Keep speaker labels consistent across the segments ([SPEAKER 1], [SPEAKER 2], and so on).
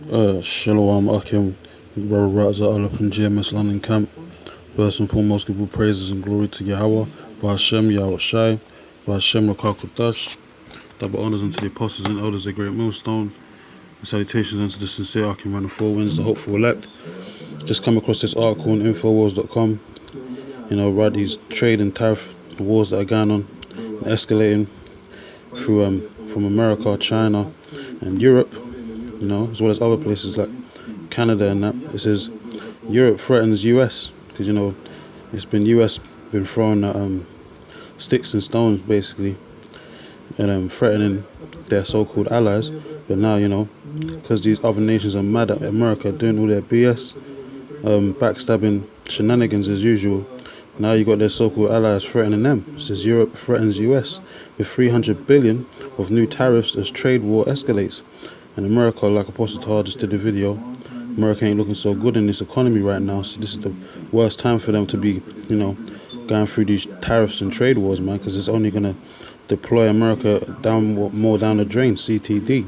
[SPEAKER 1] Shalom Akim, Brother Raza Allah from GMS London camp. First and foremost, give all praises and glory to Yahweh, Ba'Hashem, Yahweh Shai, Ba'Hashem, Rakakutash. Double honors unto the apostles and elders of GreatMillStone. And salutations unto the sincere Akim running four winds, the hopeful elect. Just come across this article on Infowars.com. About these trade and tariff wars that are going on, escalating through from America, China, and Europe. As well as other places like Canada and that. It says Europe threatens US because it's been US been throwing sticks and stones basically, and threatening their so-called allies. But now because these other nations are mad at America doing all their BS, backstabbing shenanigans as usual. Now you got their so-called allies threatening them. It says Europe threatens US with 300 billion of new tariffs as trade war escalates. And America, like Apostle Tahar just did a video, America ain't looking so good in this economy right now. So this is the worst time for them to be, going through these tariffs and trade wars, man, because it's only going to deploy America more down the drain, CTD.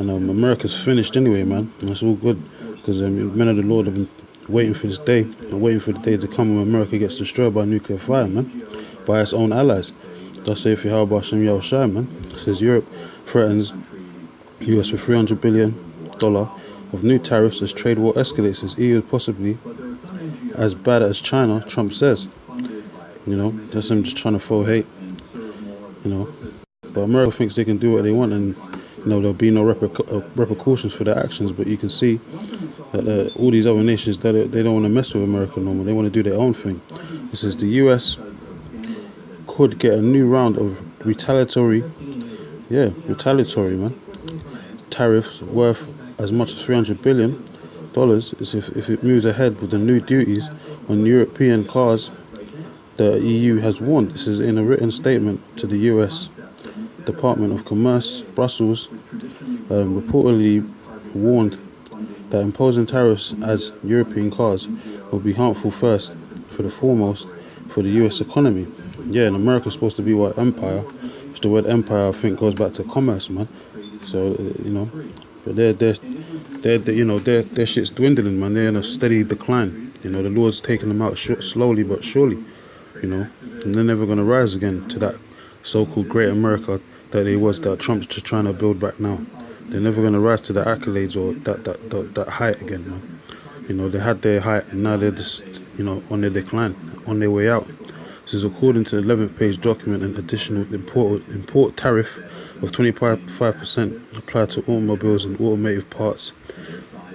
[SPEAKER 1] And America's finished anyway, man. And that's all good, because men of the Lord have been waiting for this day, and waiting for the day to come when America gets destroyed by nuclear fire, man, by its own allies. Thus say if you have Ba'Hashem Yahweh Shai, man. It says Europe threatens US with $300 billion of new tariffs as trade war escalates, as EU is possibly as bad as China, Trump says. That's them just trying to throw hate. But America thinks they can do what they want, and there'll be no repercussions for their actions. But you can see that all these other nations, they don't want to mess with America no more. They want to do their own thing. It says the US could get a new round of retaliatory, man, tariffs worth as much as $300 billion is if it moves ahead with the new duties on European cars. The EU has warned. This is in a written statement to the US Department of Commerce. Brussels reportedly warned that imposing tariffs as European cars will be harmful first for the foremost for the US economy. And America's supposed to be what, empire. The word empire, I think, goes back to commerce, man. So but their shit's dwindling, man. They're in a steady decline. The Lord's taking them out slowly but surely. And they're never gonna rise again to that so-called great America that Trump's just trying to build back now. They're never gonna rise to the accolades or that height again, man. They had their height and now they're just on their decline, on their way out. This is according to the 11th page document. An additional import tariff of 25% applied to automobiles and automotive parts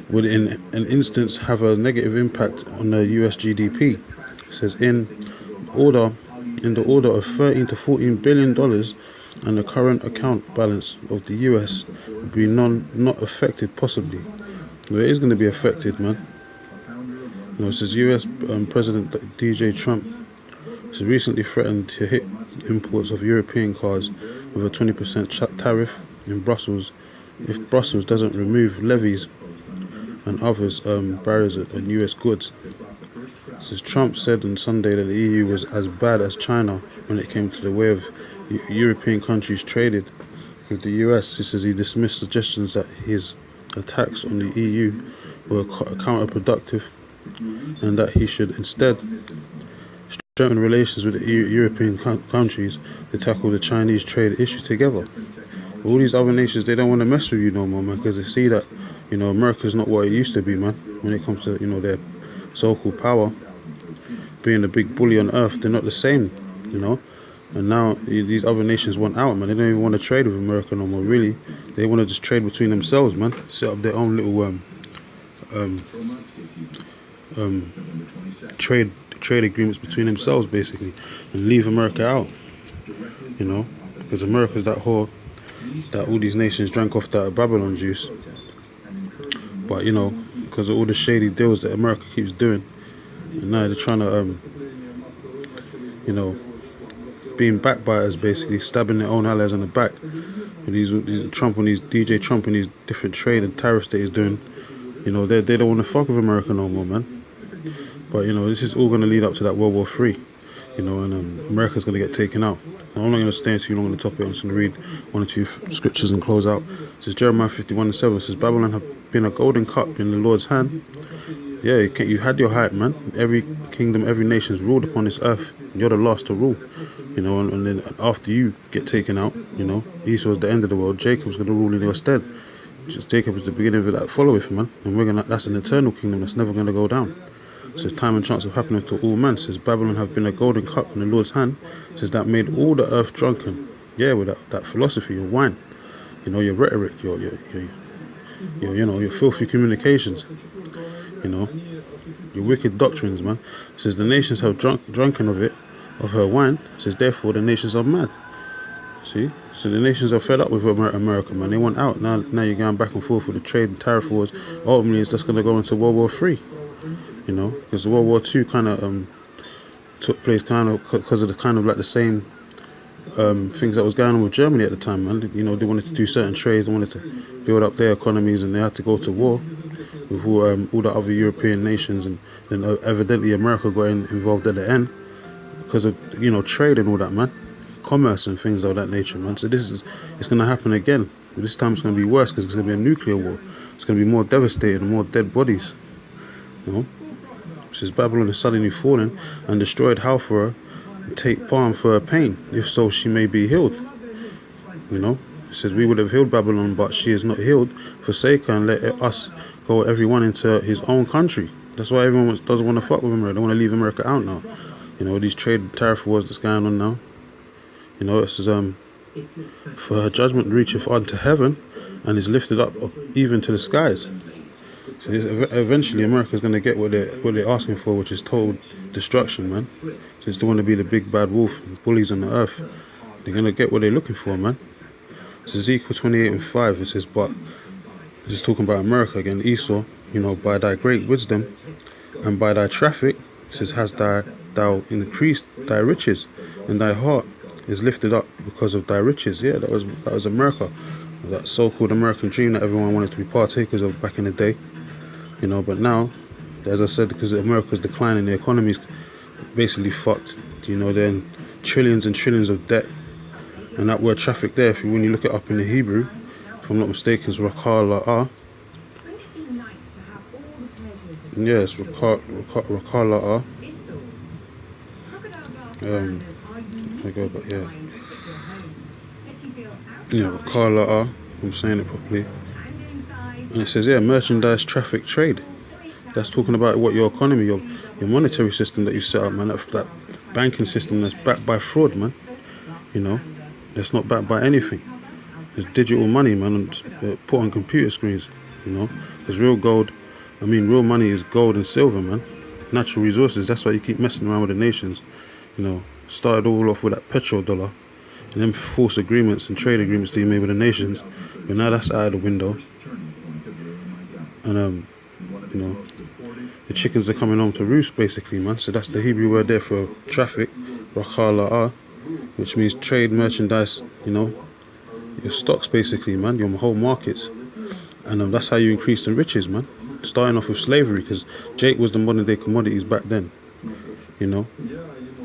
[SPEAKER 1] would in an instance have a negative impact on the US GDP. It says in the order of $13 to $14 billion, and the current account balance of the US would be not affected possibly. Well, it is going to be affected, man. It says US President DJ Trump has recently threatened to hit imports of European cars with a 20% tariff in Brussels if Brussels doesn't remove levies and others barriers on US goods. Says Trump said on Sunday that the EU was as bad as China when it came to the way of European countries traded with the US. He says he dismissed suggestions that his attacks on the EU were counterproductive and that he should instead strengthen relations with the European countries to tackle the Chinese trade issue together. All these other nations, they don't want to mess with you no more, man, because they see that America's not what it used to be, man. When it comes to their so-called power, being the big bully on earth, they're not the same, And now these other nations want out, man. They don't even want to trade with America no more. Really, they want to just trade between themselves, man. Set up their own little trade agreements between themselves, basically, and leave America out. Because America's that whore that all these nations drank off that Babylon juice. But because of all the shady deals that America keeps doing, and now they're trying to being backbiters, basically stabbing their own allies in the back with these Trump and these DJ Trump and these different trade and tariffs that he's doing. They don't want to fuck with America no more, man. But this is all going to lead up to that World War III. you know, and America's going to get taken out. I'm not going to stay too long on the topic. I'm just going to read one or two scriptures and close out. It says Jeremiah 51:7. It says Babylon have been a golden cup in the Lord's hand. Yeah, you had your height, man. Every kingdom, every nation's ruled upon this earth. You're the last to rule, you know. And then after you get taken out, you know, Esau is the end of the world. Jacob's going to rule in your stead. Jacob is the beginning of it that followeth, man. And that's an eternal kingdom that's never going to go down. It says time and chance of happening to all men. It says Babylon have been a golden cup in the Lord's hand. It says that made all the earth drunken. Yeah, with that philosophy, your wine, you know, your rhetoric, your you know, your filthy communications, you know, your wicked doctrines, man. It says the nations have drunken of it, of her wine. It says therefore the nations are mad. See, so the nations are fed up with America, man. They want out. Now you're going back and forth with the trade and tariff wars. Ultimately, it's just going to go into World War III. You know, because World War II kind of took place kind of because of the kind of like the same things that was going on with Germany at the time, man. You know, they wanted to do certain trades, they wanted to build up their economies, and they had to go to war with all the other European nations, and then evidently America got involved at the end because of, you know, trade and all that, man, commerce and things of that nature, man. So it's going to happen again, but this time it's going to be worse because it's going to be a nuclear war. It's going to be more devastating and more dead bodies, you know. It says Babylon is suddenly fallen and destroyed. How for her? Take balm for her pain, if so she may be healed. You know, it says we would have healed Babylon, but she is not healed. Forsake her and let us go everyone into his own country. That's why everyone doesn't want to fuck with America. They want to leave America out now. You know, these trade tariff wars that's going on now. You know, it says for her judgment reacheth unto heaven and is lifted up even to the skies. So eventually America's going to get what they're asking for, which is total destruction, man. Just they want to be the big bad wolf, bullies on the earth. They're going to get what they're looking for, man. It's Ezekiel 28:5. It says, but just talking about America again, Esau, you know, by thy great wisdom and by thy traffic, it says, hast thou increased thy riches, and thy heart is lifted up because of thy riches. Yeah, that was America, that so-called American dream that everyone wanted to be partakers of back in the day. You know, but now, as I said, because America's declining, the economy's basically fucked. You know, they're in trillions and trillions of debt. And that word traffic there, when you look it up in the Hebrew, if I'm not mistaken, is Rakah. Yes, Rakah. I go back, yeah. Yeah, Rakah. I'm saying it properly. And it says, yeah, merchandise, traffic, trade. That's talking about what your economy, your monetary system that you set up, man. That banking system that's backed by fraud, man. You know, that's not backed by anything. It's digital money, man, put on computer screens. You know, because real money is gold and silver, man. Natural resources. That's why you keep messing around with the nations. You know, started all off with that petrodollar, and then false agreements and trade agreements that you made with the nations. But now that's out of the window. And you know, the chickens are coming home to roost, basically, man. So that's the Hebrew word there for traffic, Rakah, which means trade, merchandise, you know, your stocks, basically, man, your whole markets. And that's how you increase the riches, man. Starting off with slavery, because Jake was the modern day commodities back then, you know,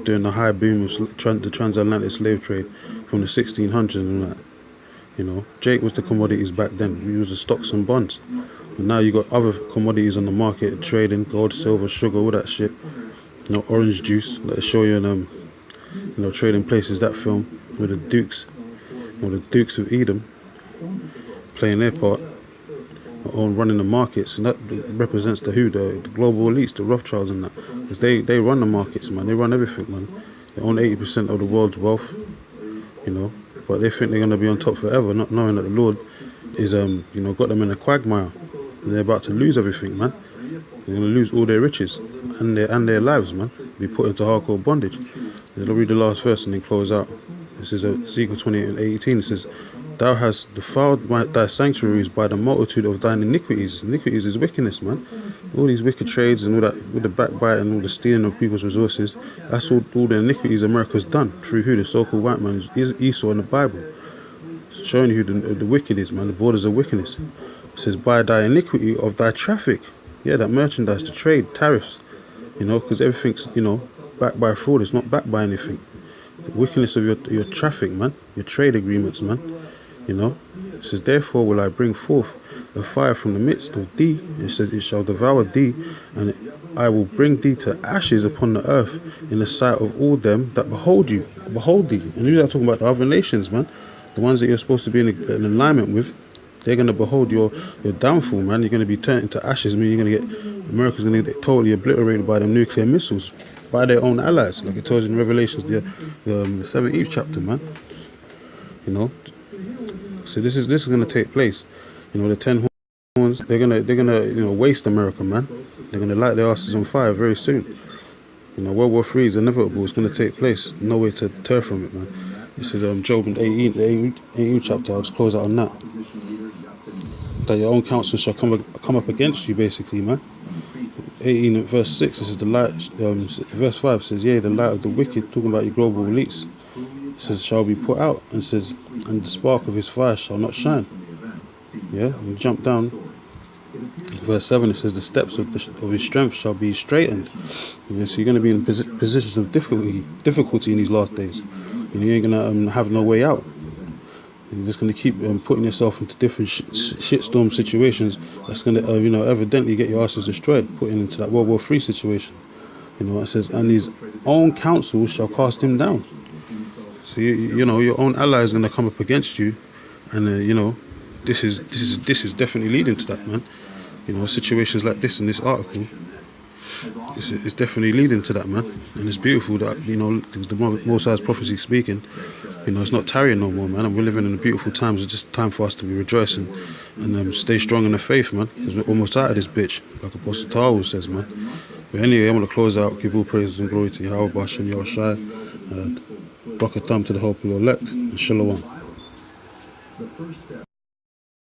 [SPEAKER 1] during the high boom of the transatlantic slave trade from the 1600s and that. You know, Jake was the commodities back then. We use the stocks and bonds. But now you got other commodities on the market, trading, gold, silver, sugar, all that shit. You know, orange juice. Let's show you you know, Trading Places, that film with the Dukes, or the Dukes of Edom playing their part on running the markets, and that represents the global elites, the Rothschilds and that, because they run the markets, man. They run everything, man. They own 80% of the world's wealth, you know. But they think they're going to be on top forever, not knowing that the Lord is, you know, got them in a quagmire. And they're about to lose everything, man. They're going to lose all their riches and their lives, man. Be put into hardcore bondage. I'll read the last verse and then close out. This is Ezekiel 28:18. It says, thou hast defiled thy sanctuaries by the multitude of thine iniquities. Iniquities is wickedness, man. All these wicked trades and all that, with the backbite and all the stealing of people's resources, that's all the iniquities America's done. Through who? The so-called white man is Esau in the Bible. Showing you who the wicked is, man. The borders of wickedness. It says, by thy iniquity of thy traffic. Yeah, that merchandise, the trade, tariffs. You know, because everything's, you know, backed by fraud. It's not backed by anything. The wickedness of your traffic, man, your trade agreements, man. You know, it says, therefore will I bring forth a fire from the midst of thee. It says, it shall devour thee, and I will bring thee to ashes upon the earth in the sight of all them that behold thee. And you're talking about the other nations, man, the ones that you're supposed to be in alignment with. They're going to behold your downfall, man. You're going to be turned into ashes. I mean, America's going to get totally obliterated by them nuclear missiles, by their own allies, like it tells you in Revelations, the 17th chapter, man. You know, so this is going to take place. You know, the 10 horns, they're gonna waste America, man. They're going to light their asses on fire very soon. You know, World War III is inevitable. It's going to take place. No way to tear from it, man. This is Job in the 18th chapter. I'll just close out on that. That your own counsel shall come up against you, basically, man. 18 verse 6, this is the light. Verse 5 says, yea, the light of the wicked, talking about your global elites, it says, shall be put out, and says, and the spark of his fire shall not shine. Yeah, and jump down. Verse 7, it says, the steps of his strength shall be straightened. Yeah, so you're going to be in positions of difficulty in these last days. You ain't going to have no way out. You're just going to keep putting yourself into different shitstorm situations that's going to, evidently get your asses destroyed, putting into that World War III situation. You know, it says, and his own counsel shall cast him down. So, you know, your own ally is going to come up against you, and, this is definitely leading to that, man. You know, situations like this in this article, it's definitely leading to that, man. And it's beautiful that, you know, the Most High's prophecy speaking, you know, it's not tarrying no more, man. And we're living in the beautiful times. It's just time for us to be rejoicing and stay strong in the faith, man, because we're almost out of this bitch, like Apostle Tawul says, man. But anyway, I'm going to close out, give all praises and glory to Yahweh, Bashem, Yahushai, Baka Thumb to the whole people elect, and Shalom.